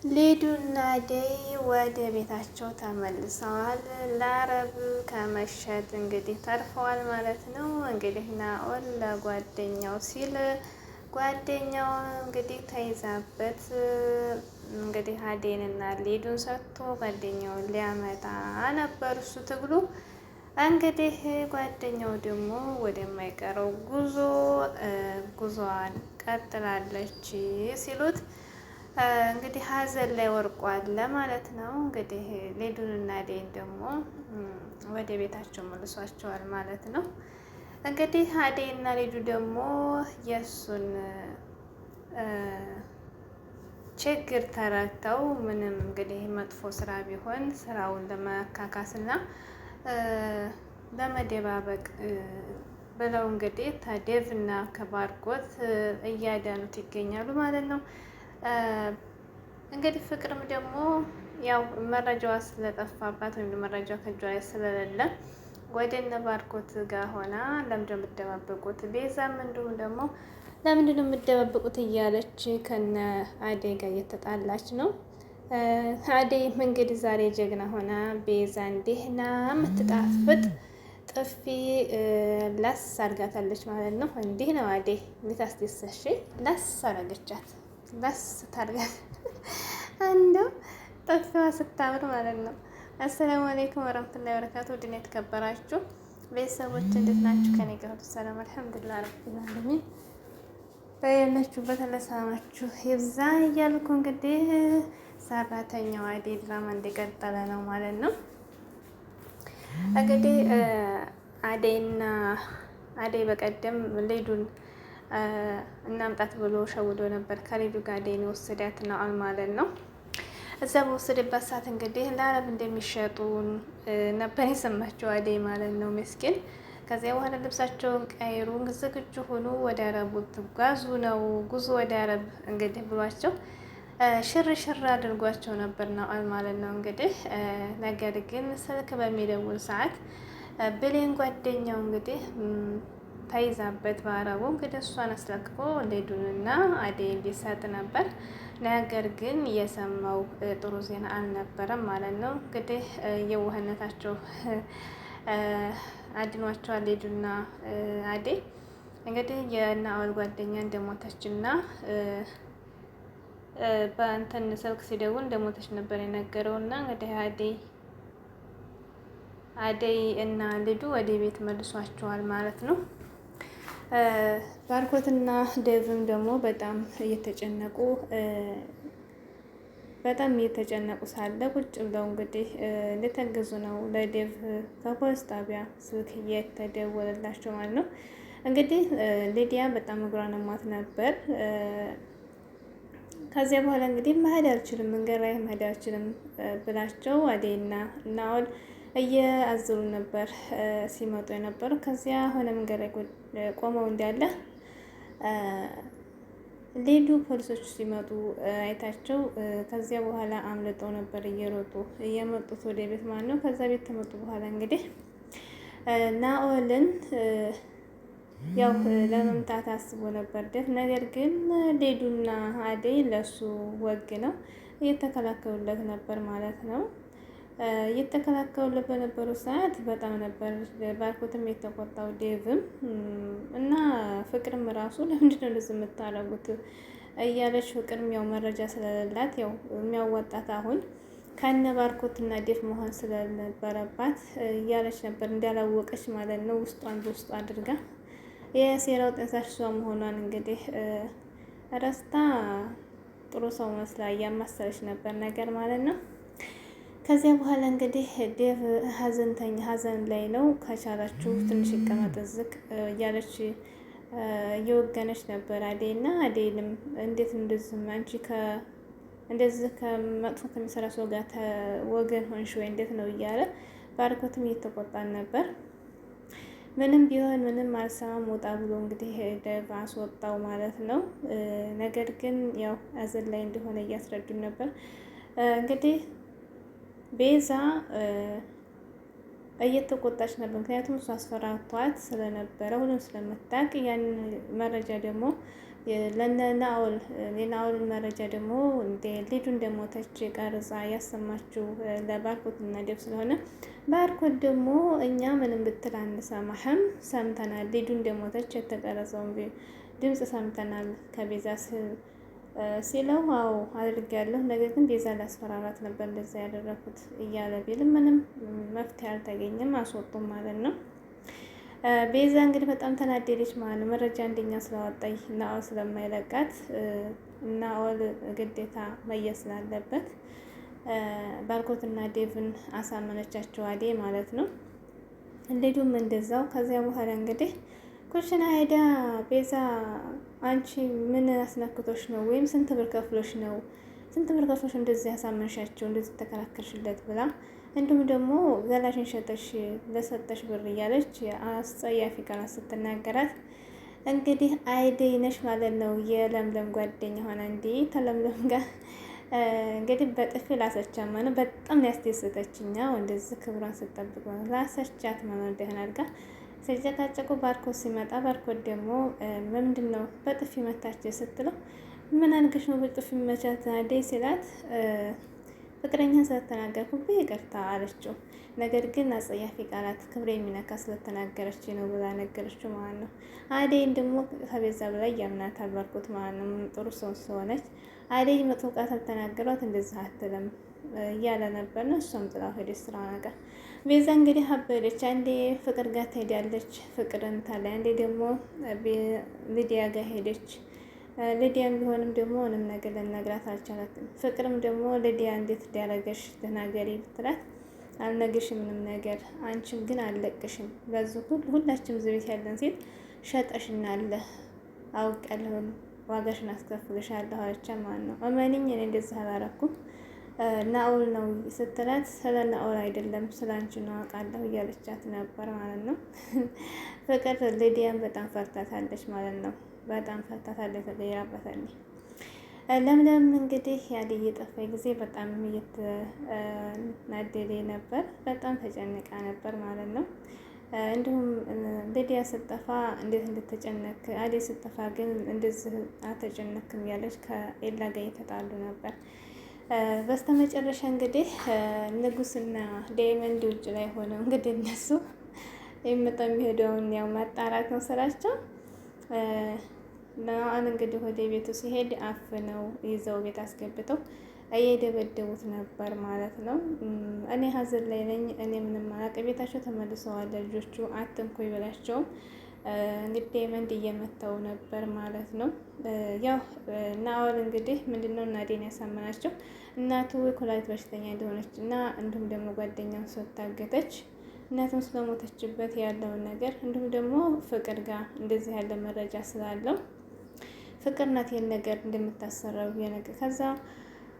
ሊዱና አደይ ወደ ቤታቸው ተመልሰዋል። ለአረብ ከመሸጥ እንግዲህ ተርፈዋል ማለት ነው። እንግዲህ ናኦል ለጓደኛው ሲል ጓደኛው እንግዲህ ተይዛበት እንግዲህ አደይንና ሊዱን ሰጥቶ ጓደኛውን ሊያመጣ ነበር እሱ ትግሉ። እንግዲህ ጓደኛው ደግሞ ወደማይቀረው ጉዞዋን ቀጥላለች ሲሉት እንግዲህ ሀዘን ላይ ወርቋል ለማለት ነው። እንግዲህ ሊዱንና አደይን ደግሞ ወደ ቤታቸው መልሷቸዋል ማለት ነው። እንግዲህ አደይና ሊዱ ደግሞ የእሱን ችግር ተረድተው ምንም እንግዲህ መጥፎ ስራ ቢሆን ስራውን ለመካካስና ለመደባበቅ ብለው እንግዲህ ከዴቭና ከባርኮት እያዳኑት ይገኛሉ ማለት ነው። እንግዲህ ፍቅርም ደግሞ ያው መረጃዋ ስለጠፋባት ወይም መረጃ ከእጇ ስለሌለ ወደ እነ ባርኮት ጋር ሆና ለምንድን ነው የምትደባበቁት? ቤዛም እንዲሁም ደግሞ ለምንድን ነው የምትደባበቁት እያለች ከነ አደይ ጋር እየተጣላች ነው። አደይም እንግዲህ ዛሬ ጀግና ሆና ቤዛ እንዲህና የምትጣፍጥ ጥፊ ላስ አድርጋታለች ማለት ነው። እንዲህ ነው አደይ ልታስደሰሽ ላስ አረገቻት። ላስ ታርጋት እንደው ጥፊዋ ስታምር ማለት ነው። አሰላሙ አለይኩም ወራህመቱላሂ ወበረካቱህ። ውድና የተከበራችሁ ቤተሰቦች እንዴት ናችሁ? ከኔ ጋር ሁሉ ሰላም አልሐምዱሊላህ ረቢል ዓለሚን። በያላችሁበት ለሰላማችሁ ይብዛ እያልኩ እንግዲህ ሰራተኛዋ አደይ ድራማ እንደቀጠለ ነው ማለት ነው። እንግዲህ አደይ በቀደም ሊዱን እናምጣት ብሎ ሸውዶ ነበር። ከሊዱ ጋር አደይን ወሰዳት ነው ማለት ነው። እዛ በወሰደበት ሰዓት እንግዲህ ለአረብ እንደሚሸጡ ነበር የሰማቸው አደይ ማለት ነው። ምስኪን ከዚያ በኋላ ልብሳቸውን ቀይሩ ዝግጁ ሆኑ፣ ወደ አረቡ ትጓዙ ነው ጉዞ ወደ አረብ እንግዲህ ብሏቸው ሽር ሽር አድርጓቸው ነበር ነው ማለት ነው። እንግዲህ ነገር ግን ስልክ በሚደውል ሰዓት ብሌን ጓደኛው እንግዲህ ተይዛበት በአረቡ እንግዲህ እሷን አስለቅቆ ሊዱንና አደይን ሊሰጥ ነበር። ነገር ግን የሰማው ጥሩ ዜና አልነበረም ማለት ነው። እንግዲህ የዋህነታቸው አድኗቸዋል ሊዱና አደይ። እንግዲህ የናኦል ጓደኛ እንደሞተችና በእንትን ስልክ ሲደውል እንደሞተች ነበር የነገረውና እንግዲህ አደይ እና ሊዱ ወደ ቤት መልሷቸዋል ማለት ነው። ባርኮትና ዴቭም ደግሞ በጣም እየተጨነቁ ሳለ ቁጭ ብለው እንግዲህ እንደተገዙ ነው ለዴቭ ከፖሊስ ጣቢያ ስልክ እየተደወለላቸው ማለት ነው። እንግዲህ ሊዲያ በጣም እግሯን አሟት ነበር። ከዚያ በኋላ እንግዲህ መሄድ አልችልም መንገድ ላይ መሄድ አልችልም ብላቸው አደይና ናኦል እየአዘሉ ነበር ሲመጡ የነበሩ። ከዚያ ሆነ መንገድ ላይ ቆመው እንዳለ ሊዱ ፖሊሶች ሲመጡ አይታቸው ከዚያ በኋላ አምልጠው ነበር እየሮጡ እየመጡት ወደ ቤት ማለት ነው። ከዛ ቤት ተመጡ በኋላ እንግዲህ ናኦልን ያው ለመምታት አስቦ ነበር ደፍ። ነገር ግን ሊዱና አደይ ለሱ ወግ ነው እየተከላከሉለት ነበር ማለት ነው። እየተከላከሉለት በነበሩ ሰዓት በጣም ነበር ባርኮትም የተቆጣው ዴቭም እና ፍቅርም ራሱ ለምንድን ነው እንደዚህ የምታረጉት እያለች ፍቅርም ያው መረጃ ስለሌላት ያው የሚያዋጣት አሁን ከነ ባርኮትና ዴቭ መሆን ስለነበረባት እያለች ነበር እንዳላወቀች ማለት ነው። ውስጧን በውስጡ አድርጋ የሴራው ጠንሳሽ እሷ መሆኗን እንግዲህ ረስታ ጥሩ ሰው መስላ እያማሰለች ነበር ነገር ማለት ነው። ከዚያ በኋላ እንግዲህ ዴቭ ሀዘን ላይ ነው። ከቻላችሁ ትንሽ ይቀመጥ ዝቅ እያለች እየወገነች ነበር አደይና አደይንም እንዴት እንደዚህ አንቺ እንደዚህ ከመጥፎ ከሚሰራ ሰው ጋር ወገን ሆንሽ ወይ እንዴት ነው እያለ ባርኮትም እየተቆጣን ነበር። ምንም ቢሆን ምንም አልሰማም ወጣ ብሎ እንግዲህ ዴቭ አስወጣው ማለት ነው። ነገር ግን ያው ሀዘን ላይ እንደሆነ እያስረዱን ነበር እንግዲህ ቤዛ እየተቆጣች ነበር። ምክንያቱም እሱ አስፈራቷት ስለነበረ ሁሉም ስለምታውቅ ያን መረጃ ደግሞ ለናኦል የናኦልን መረጃ ደግሞ ልጁ እንደሞተች ቀርጻ ያሰማችው ለባርኮትና ዴቭ ስለሆነ ባርኮት ደግሞ እኛ ምንም ብትል አንሰማህም፣ ሰምተናል፣ ልጁ እንደሞተች የተቀረጸውን ድምፅ ሰምተናል ከቤዛ ሲለው አዎ አድርጌያለሁ፣ ነገር ግን ቤዛ ላስፈራራት ነበር እንደዛ ያደረኩት እያለ ቢልም ምንም መፍትሄ አልተገኘም፣ አስወጡም ማለት ነው። ቤዛ እንግዲህ በጣም ተናደደች ማለት ነው። መረጃ አንደኛ ስላወጣኝ ናኦል ስለማይለቃት ናኦል ግዴታ መያዝ ስላለበት ባርኮትና ዴቭን አሳመነቻቸው አዴ ማለት ነው። ልጁም እንደዛው። ከዚያ በኋላ እንግዲህ ኩሽና ሄዳ ቤዛ አንቺ ምን አስነክቶሽ ነው? ወይም ስንት ብር ከፍሎሽ ነው? ስንት ብር ከፍሎሽ እንደዚህ ያሳመንሻቸው እንደዚህ ተከራከርሽለት ብላ እንዲሁም ደግሞ ገላሽን ሸጠሽ ለሰጠሽ ብር እያለች አስጸያፊ ቃላት ስትናገራት እንግዲህ አይደይ ነሽ ማለት ነው የለምለም ጓደኛ ሆነ እንዲ ተለምለም ጋር እንግዲህ በጥፊ ላሰቻማ ነው። በጣም ያስደሰተችኛ እንደዚህ ክብሯን ስጠብቅ ነው ላሰቻት ማለት ደህና አድርጋ ሲጨቃጨቁ ባርኮት ሲመጣ ባርኮት ደግሞ ምንድን ነው በጥፊ መታች ስትለው ምን አድርገሽ ነው በጥፊ መቻት አይደይ ሲላት ፍቅረኛ ስለተናገርኩብህ ይቅርታ አለችው። ነገር ግን አጸያፊ ቃላት ክብሬ የሚነካ ስለተናገረች ነው ብላ ነገረችው ማለት ነው። አደይን ደግሞ ከቤዛ በላይ ያምናታል ባርኮት ማለት ነው። ጥሩ ሰው ስለሆነች አደይ መጥፎ ቃል ተናገሯት እንደዛ አትልም እያለ ነበር ነው። እሷም ጥላው ሄደች ስራ ነገር። ቤዛ እንግዲህ አበደች። አንዴ ፍቅር ጋር ትሄዳለች፣ ፍቅርን ታለ አንዴ ደግሞ ሊዲያ ጋር ሄደች። ሊዲያም ቢሆንም ደግሞ ምንም ነገር ልነግራት አልቻላትም። ፍቅርም ደግሞ ሊዲያ እንዴት ሊያረገሽ ተናገሪ ብትላት አልነግርሽም ምንም ነገር፣ አንቺም ግን አልለቅሽም። በዚህ ሁላችንም ዝቤት ያለን ሴት ሸጠሽናለ አውቃለሁ፣ ዋጋሽን አስከፍልሻለሁ አለቻ ማለት ነው። እመኒኝ እኔ እንደዚህ አላረኩም ናኦል ነው ስትላት ስለ ናኦል አይደለም ስለ አንቺ ነው አውቃለሁ እያለቻት ነበር ማለት ነው። ፍቅር ሊዲያን በጣም ፈርታታለች ማለት ነው። በጣም ፈርታታለች፣ ተቀይራበታለች። ለምለም እንግዲህ ያለ የጠፋኝ ጊዜ በጣም እየተናደደ ነበር፣ በጣም ተጨንቃ ነበር ማለት ነው። እንዲሁም ሊዲያ ስጠፋ እንዴት እንድትጨነቅ አደይ ስጠፋ ግን እንደዚህ አልተጨነክም ያለች ከኤላ ጋር እየተጣሉ ነበር። በስተመጨረሻ እንግዲህ ንጉስና ዳይመንድ ውጭ ላይ ሆነው እንግዲህ እነሱ የሚመጣው የሚሄደውን ያው ማጣራት ነው ስራቸው። ናኦል እንግዲህ ወደ ቤቱ ሲሄድ አፍነው ይዘው ቤት አስገብተው እየደበደቡት ነበር ማለት ነው። እኔ ሀዘን ላይ ነኝ፣ እኔ ምንም አላውቅም፣ ቤታቸው ተመልሰዋል ልጆቹ አትንኩኝ ብላቸውም እንግዲህ ዳይመንድ እየመታው ነበር ማለት ነው። ያው ናኦል እንግዲህ ምንድነው እናቴን ያሳመናቸው እናቱ የኩላሊት በሽተኛ እንደሆነች እና እንዲሁም ደግሞ ጓደኛው ስለታገተች እናቱን ስለሞተችበት ያለውን ነገር እንዲሁም ደግሞ ፍቅር ጋር እንደዚህ ያለ መረጃ ስላለው ፍቅር ናት ይሄን ነገር እንደምታሰራው የነገር ከዛ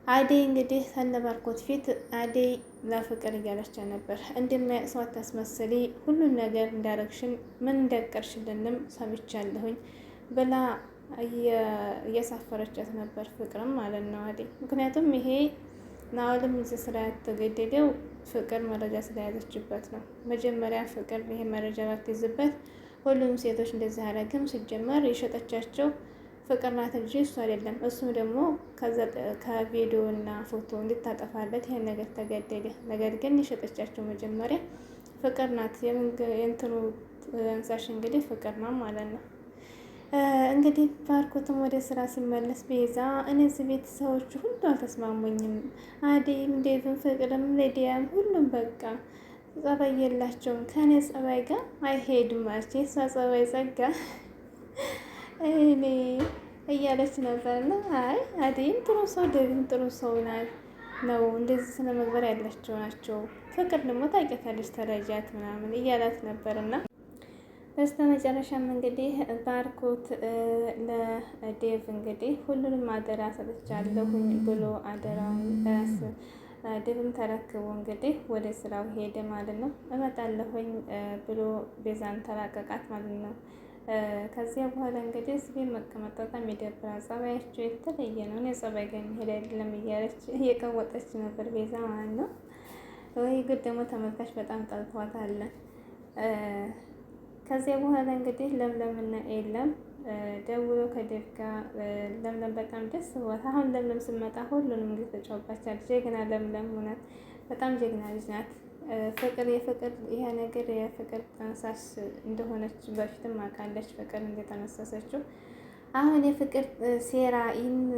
አደይ እንግዲህ ተነባርኮት ፊት አደይ ለፍቅር እያለች ነበር እንደማያውቅ ሰው አታስመስሊ፣ ሁሉን ነገር እንዳረግሽን ምን እንዳቀርሽልንም ሰምቻለሁኝ ብላ እያሳፈረቻት ነበር ፍቅርም ማለት ነው አደይ። ምክንያቱም ይሄ ናኦልም እዚህ ስራ ያተገደደው ፍቅር መረጃ ስለያዘችበት ነው። መጀመሪያ ፍቅር ይሄ መረጃ ባትይዝበት ሁሉም ሴቶች እንደዚህ አረግም ሲጀመር የሸጠቻቸው ፍቅር ናት እንጂ እሱ አይደለም። እሱም ደግሞ ከቪዲዮ እና ፎቶ እንድታጠፋለት ይሄን ነገር ተገደደ። ነገር ግን የሸጠቻቸው መጀመሪያ ፍቅር ናት። የእንትኑ አንሳሽ እንግዲህ ፍቅር ነው ማለት ነው። እንግዲህ ባርኮትም ወደ ስራ ሲመለስ ቤዛ እኔ እዚህ ቤት ሰዎቹ ሁሉ አልተስማሙኝም፣ አደይም፣ ዴቭም፣ ፍቅርም፣ ሊዲያም ሁሉም በቃ ጸባይ የላቸውም ከእኔ ጸባይ ጋር አይሄድም ማለት የእሷ ጸባይ ጸጋ እኔ እያለች ነበርና አይ አደይም ጥሩ ሰው ዴቭም ጥሩ ሰው ነው እንደዚህ ስነ ምግባር ያላቸው ናቸው። ፍቅር ደግሞ ታውቂያታለች ተረጃት ምናምን እያላት ነበርና በስተመጨረሻም እንግዲህ ባርኮት ለዴቭ እንግዲህ ሁሉንም አደራ ሰጥቻለሁኝ ብሎ አደራውን ዴቭም ተረክቦ እንግዲህ ወደ ስራው ሄደ ማለት ነው። እመጣለሁኝ ብሎ ቤዛን ተላቀቃት ማለት ነው። ከዚያ በኋላ እንግዲህ እዚህ መቀመጥ በጣም ይደብራል፣ ጸባያቸው የተለየ ነው፣ እኔ ጸባይ ጋር የሚሄድ አይደለም እያለች እየቀወጠች ነበር ቤዛ ማለት ነው። ወይ ጉድ ደግሞ ተመልካች በጣም ጠልቷታል። ከዚያ በኋላ እንግዲህ ለምለምና የለም ደውሎ ከዴቭ ጋር ለምለም በጣም ደስ ብሏት፣ አሁን ለምለም ስመጣ ሁሉንም እንግዲህ ተጫውባቻል። ጀግና ለምለም እውነት በጣም ጀግና ልጅ ናት። የፍቅር ይሄ ነገር የፍቅር ጠንሳሽ እንደሆነች በፊትም አውቃለች። ፍቅር እንደተነሰሰችው አሁን የፍቅር ሴራ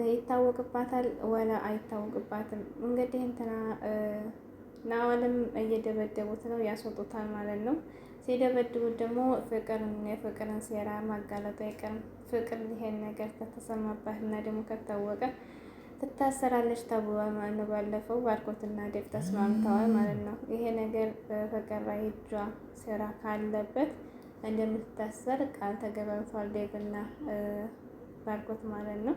ይታወቅባታል ወላ አይታወቅባትም? እንግዲህ እንትና ናኦልም እየደበደቡት ነው፣ ያስወጡታል ማለት ነው። ሲደበድቡት ደግሞ የፍቅርን ሴራ ማጋለጡ አይቀርም። ፍቅር ይሄን ነገር ከተሰማባት እና ደግሞ ከታወቀ ትታሰራለች ተብሏል ማለት ነው። ባለፈው ባርኮትና ዴቭ ተስማምተዋል ማለት ነው። ይሄ ነገር በፍቅር ላይ እጇ ሴራ ካለበት እንደምትታሰር ቃል ተገባብቷል ዴቭ እና ባርኮት ማለት ነው።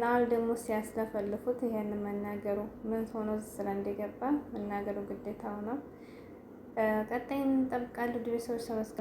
ናኦል ደግሞ ሲያስለፈልፉት ይሄን መናገሩ ምን ሆኖ ስራ እንደገባ መናገሩ ግዴታው ነው። ቀጣይን እንጠብቃለን። ሰዎች